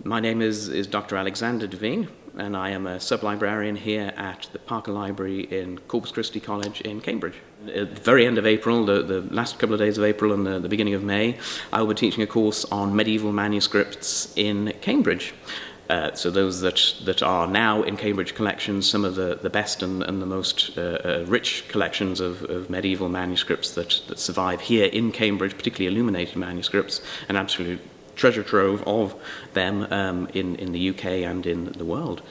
My name is Dr Alex Devine, and I am a sub-librarian here at the Parker Library in Corpus Christi College in Cambridge. At the very end of April, the last couple of days of April and the beginning of May, I will be teaching a course on medieval manuscripts in Cambridge. So those that are now in Cambridge collections, some of the best and the most rich collections of medieval manuscripts that survive here in Cambridge, particularly illuminated manuscripts, an absolute treasure trove of them in the UK and in the world.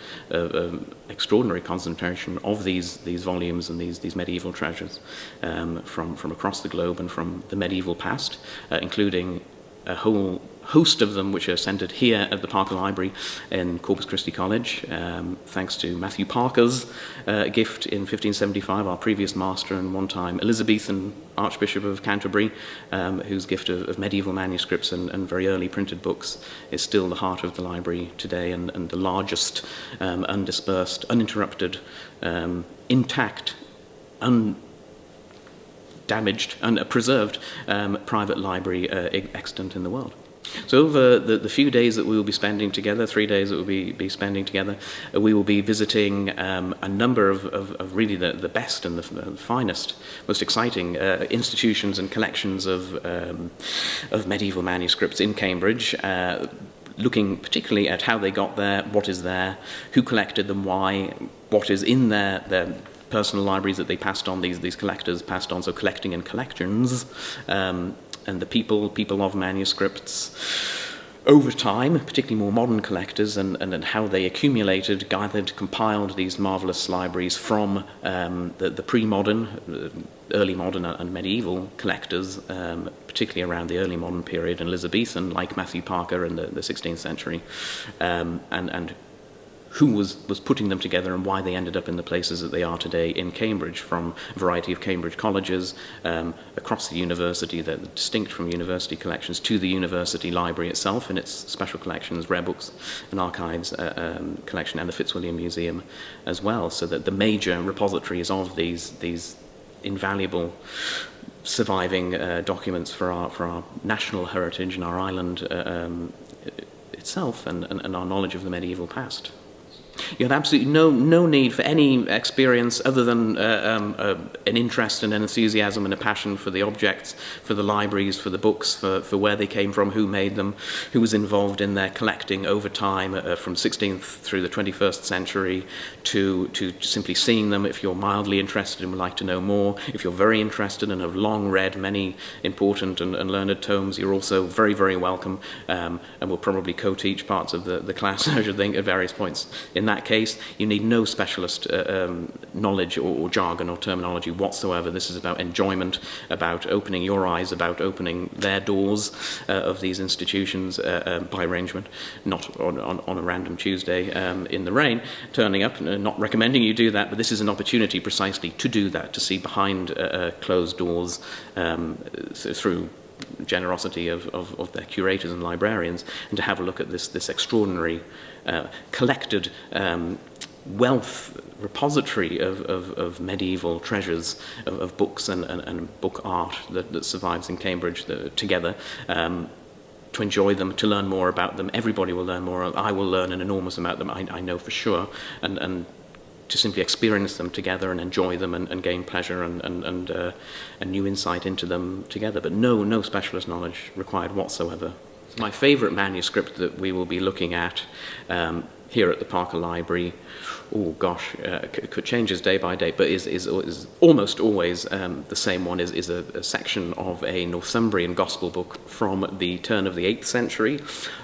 Extraordinary concentration of these volumes and these medieval treasures from across the globe and from the medieval past, including a whole host of them which are centred here at the Parker Library in Corpus Christi College, thanks to Matthew Parker's gift in 1575, our previous master and one-time Elizabethan Archbishop of Canterbury, whose gift of medieval manuscripts and very early printed books is still the heart of the library today and the largest, undispersed, uninterrupted, intact, undamaged and preserved private library extant in the world. So over the few days that we will be spending together, 3 days that we'll be spending together, we will be visiting a number of really the best and the finest, most exciting institutions and collections of medieval manuscripts in Cambridge, looking particularly at how they got there, what is there, who collected them, why, what is in their personal libraries that they passed on, these collectors passed on, so collecting and collections, and the people of manuscripts over time, particularly more modern collectors, and how they accumulated, gathered, compiled these marvellous libraries from the pre-modern, early modern and medieval collectors, particularly around the early modern period, and Elizabethan, like Matthew Parker in the 16th century, and who was putting them together and why they ended up in the places that they are today in Cambridge, from a variety of Cambridge colleges, across the university, they're distinct from university collections, to the university library itself and its special collections, rare books and archives collection, and the Fitzwilliam Museum as well, so that the major repositories of these invaluable surviving documents for our national heritage and our island itself and our knowledge of the medieval past. You had absolutely no need for any experience other than an interest and an enthusiasm and a passion for the objects, for the libraries, for the books, for where they came from, who made them, who was involved in their collecting over time, from 16th through the 21st century, to simply seeing them. If you're mildly interested and would like to know more, if you're very interested and have long read many important and learned tomes, you're also very, very welcome, and will probably co-teach parts of the class, I should think, at various points. In that case, you need no specialist knowledge or jargon or terminology whatsoever. This is about enjoyment, about opening your eyes, about opening their doors of these institutions by arrangement, not on a random Tuesday in the rain, turning up, not recommending you do that, but this is an opportunity precisely to do that, to see behind closed doors through generosity of their curators and librarians, and to have a look at this extraordinary collected wealth repository of medieval treasures of books and book art that survives in Cambridge together. To enjoy them, to learn more about them. Everybody will learn more. I will learn an enormous amount of them, I know for sure, and to simply experience them together and enjoy them and gain pleasure and a new insight into them together. But no specialist knowledge required whatsoever. My favourite manuscript that we will be looking at here at the Parker Library, could changes day by day, but is almost always the same one, is a section of a Northumbrian gospel book from the turn of the 8th century,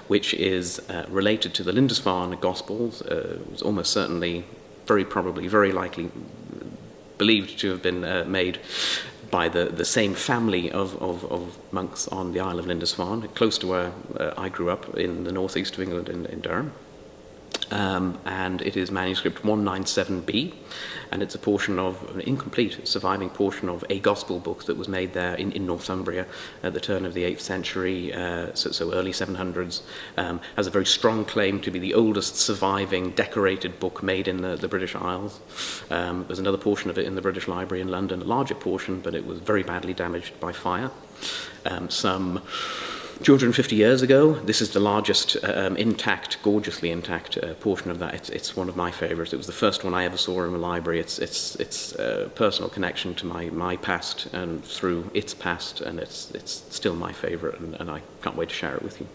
which is related to the Lindisfarne Gospels. It was almost certainly, very probably, very likely believed to have been made by the same family of monks on the Isle of Lindisfarne, close to where I grew up in the northeast of England in Durham. And it is manuscript 197B, and it's a portion of an incomplete surviving portion of a gospel book that was made there in Northumbria at the turn of the 8th century, so early 700s, has a very strong claim to be the oldest surviving decorated book made in the British Isles. There's another portion of it in the British Library in London, a larger portion, but it was very badly damaged by fire. Some 250 years ago, this is the largest intact, gorgeously intact portion of that. It's one of my favorites. It was the first one I ever saw in a library. It's a personal connection to my past and through its past, and it's still my favorite, and I can't wait to share it with you.